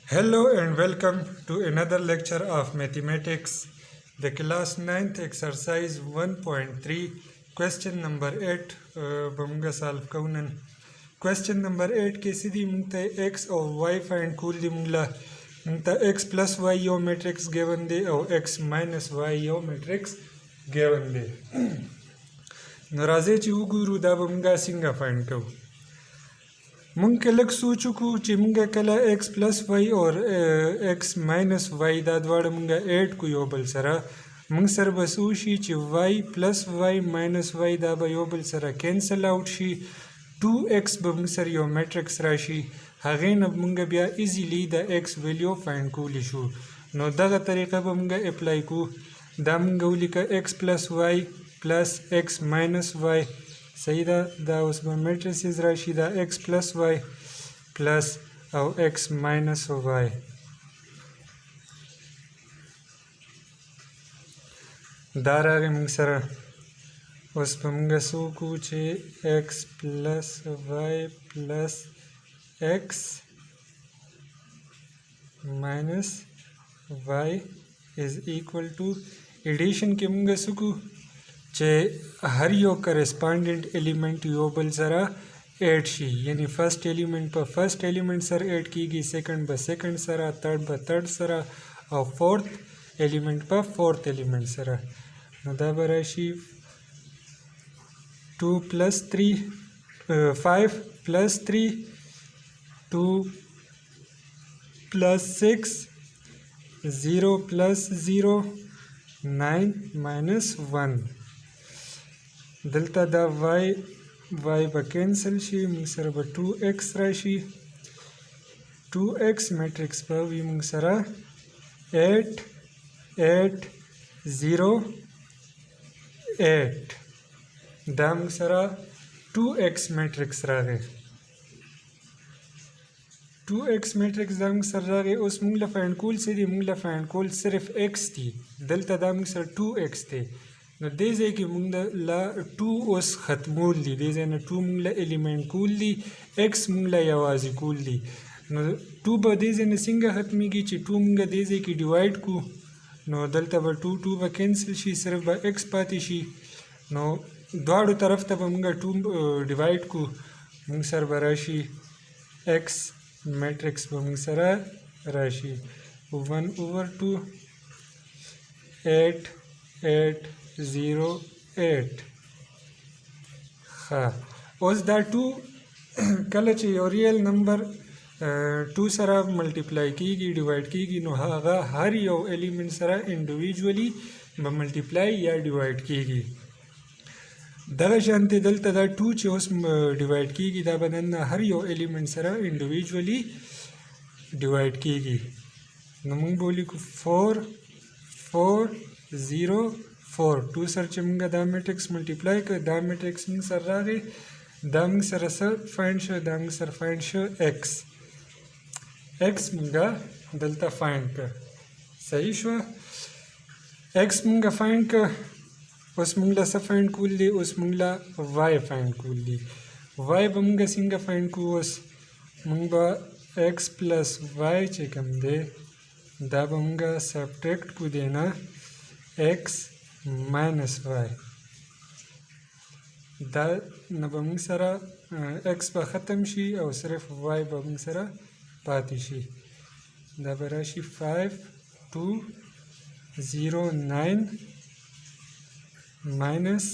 Hello and welcome to another lecture of mathematics, the class 9th exercise 1.3 question number 8 بمونگا solve کونن question number 8 کې سیدی مونږ x او y find کول دی مونږ x plus y یو matrix given دی او x minus y یو matrix given دی نو راځي چې وګورو دا به مونږه څنګه find کوو مونږ لږ سوچ وکړو چې مونږ کله x پلس وای او x ماینس وای دا دواړه مونږ ایډ کو یو بل سره مونږ سره به څه وشي چې وای پلس وای ماینس وای دا به یو بل سره کینسل آوټ شي 2x به مونږ سره یو میټرکس راشي هغې نه مونږ بیا ایزیلی د x ویلیو فایند کولی شو نو دغه طریقه به مونږ اپلای کو دا مونږ ولیکه x پلس وای پلس x ماینس وای صحیح ده دا اوس به میټریسز راشي دا x پلس وای پلس او x ماینس وای دا راغی موږ سره اوس به موږ څه وکړو چې x پلس وای پلس x ماینس وای از ایکول ټو ایډیشن کې موږ څه کوو چې هر یو کرسپانډنټ ایلیمنٹ یو بل سره ایډ شي یعنی فرست ایلیمنٹ په فرست ایلیمنٹ سره ایډ کیږي سیکنډ به سیکنډ سره تھرد به تھرد سره او فورث ایلیمنٹ په فورث ایلیمنٹ سره نو دا به راشي 2 پلس 3 5 پلس 3 2 پلس 6 0 پلس 0 9 ماینس 1 دلته دا وای به کینسل شي موږ سره به 2x راشي 2x میټرکس به وي موږ سره 8 8 0 8 دا موږ سره 2x میټرکس راغی 2x میټرکس دا موږ سره راغی اوس موږ له فایند کول څه دي موږ له فایند کول صرف x دي دلته دا موږ سره 2x دی نو دې ځای کې موږ له 2 اوس ختمول دي دې ځای نه 2 موږ له ایلیمنټ کول دي x موږ له یوازې کول دي نو 2 به دې ځای نه څنګه ختمیږي چې 2 موږ دې ځای کې ډیوایډ کړو نو دلته به 2 به کینسل شي صرف به x پاتې شي نو دواړو طرف ته به موږ 2 ډیوایډ کړو موږ سره به راشي x میټرکس به موږ سره راشي 1/2 8 8 0 8 ښه اوس دا 2 کله چې یو ریل نمبر 2 سره ملټیپلای کیږي ډیوایډ کیږي نو هغه هر یو ایلیمنٹ سره انډیویجولی به ملټیپلای یا ډیوایډ کیږي دغه شانتې دلته دا 2 چې اوس ډیوایډ کیږي دا به نن هر یو ایلیمنٹ سره انډیویجولی ډیوایډ کیږي نو موږ به ولیکو 4 4 0 4 2 سره چې موږ دا میټرکس ملټیپلای کړ دا میټرکس موږ سره راغی دا موږ سره څه فایند شو دا موږ سره فایند شو x موږ دلته فایند کړ صحیح شو x موږ فایند کړ اوس موږ له څه فایند کول دي اوس موږ له y فایند کول دي y به موږ څنګه فایند کوو اوس موږ به x پلس y چې کوم دی دا به موږ سبټریکټ کو دی نه x ماینس y دا نه به موږ سره x به ختم شي او صرف y به موږ سره پاتې شي دا به راشي 5 2 0 9 ماینس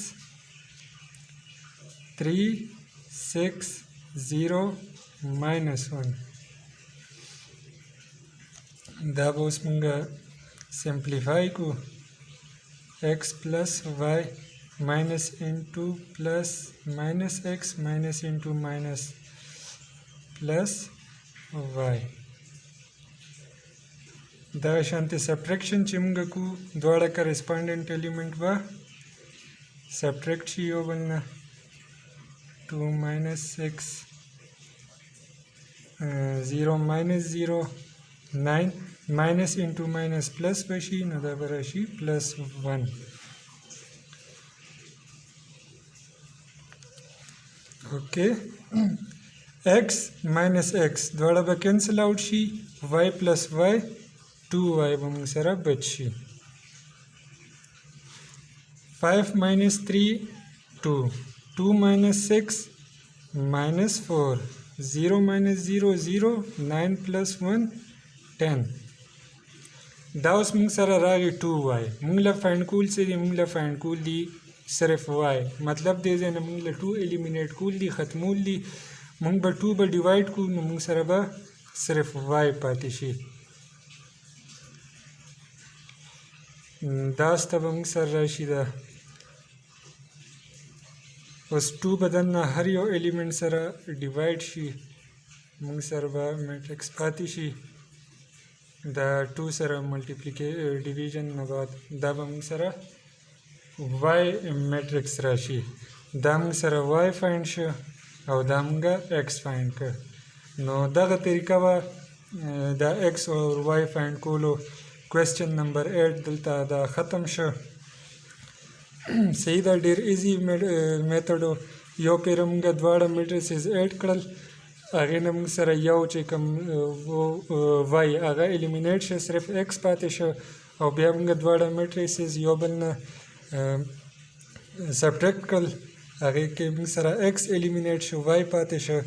3 6 0 ماینس 1 دا به اوس موږ سمپلیفای کو x plus y minus into plus minus x minus into minus plus y دا شانتي سبټریکشن چې موږ کو دواړه کرسپانډنټ ایلیمنٹ به سبټریکټ شي یو بل نه 2 minus 6 0 minus 0 9 minus into minus plus بشي نو دا به راشي plus 1 اوکې x minus x دواړه به کینسل آوټ شي y plus y 2y به موږ سره بچ شي 5 minus 3 2 2 minus 6 minus 4 0 minus 0 0 9 plus 1 10 دا اوس موږ سره راغی 2y موږ له فایند کول څه دي موږ له فایند کول دي صرف y مطلب دې ځای نه موږ له 2 الیمینیټ کول دي ختمول دي موږ به 2 به ډیوایډ کړو نو موږ سره به صرف y پاتې شي دا سته به موږ سره راشي دا اوس 2 به دننه هر یو الیمنټ سره ډیوایډ شي موږ سره به میټرکس پاتې شي دا 2 سره ډیویژن نه بعد دا به موږ سره y میټرکس راشي دا موږ سره y فایند شو او دا موږ x فایند کړ نو دغه طریقه به دا x او y فایند کولو کوېسچن نمبر 8 دلته دا ختم شو صحیح دا ډېر ایزي میتھډ یو پیر موږ دواړه میټریسز ایډ کړل هغې نه موږ سره یو چې کوم وای هغه الیمینیټ شو صرف ایکس پاتې شو او بیا موږ دواړه میټریسز یو بل نه سبټریکټ کړل هغې کې موږ سره ایکس الیمینیټ شو وای پاتې شو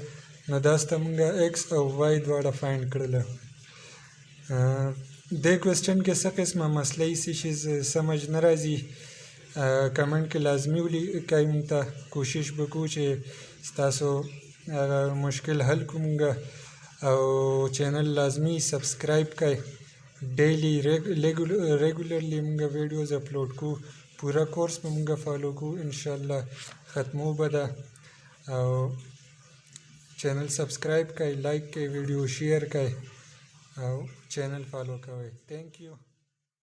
نو دا سته موږ ایکس او وای دواړه فایند کړله دې کوېسچن کې څه قسمه مسله یي سیشیز سمجھ نه راځي کمنټ کې لازمي ولیکئ موږ ته کوشش به کوو چې ستاسو هغه مشکل حل کړو موږ او چینل لازمي سبسکرایب کړئ ډیلی ریګولرلی موږ ویډیوز اپلوډ کوو پوره کورس به موږ فالو کوو انشاءالله ختمو به ده او چینل سبسکرایب کړئ لایک کړئ ویډیو شیر کړئ او چینل فالو کوئ تھینک یو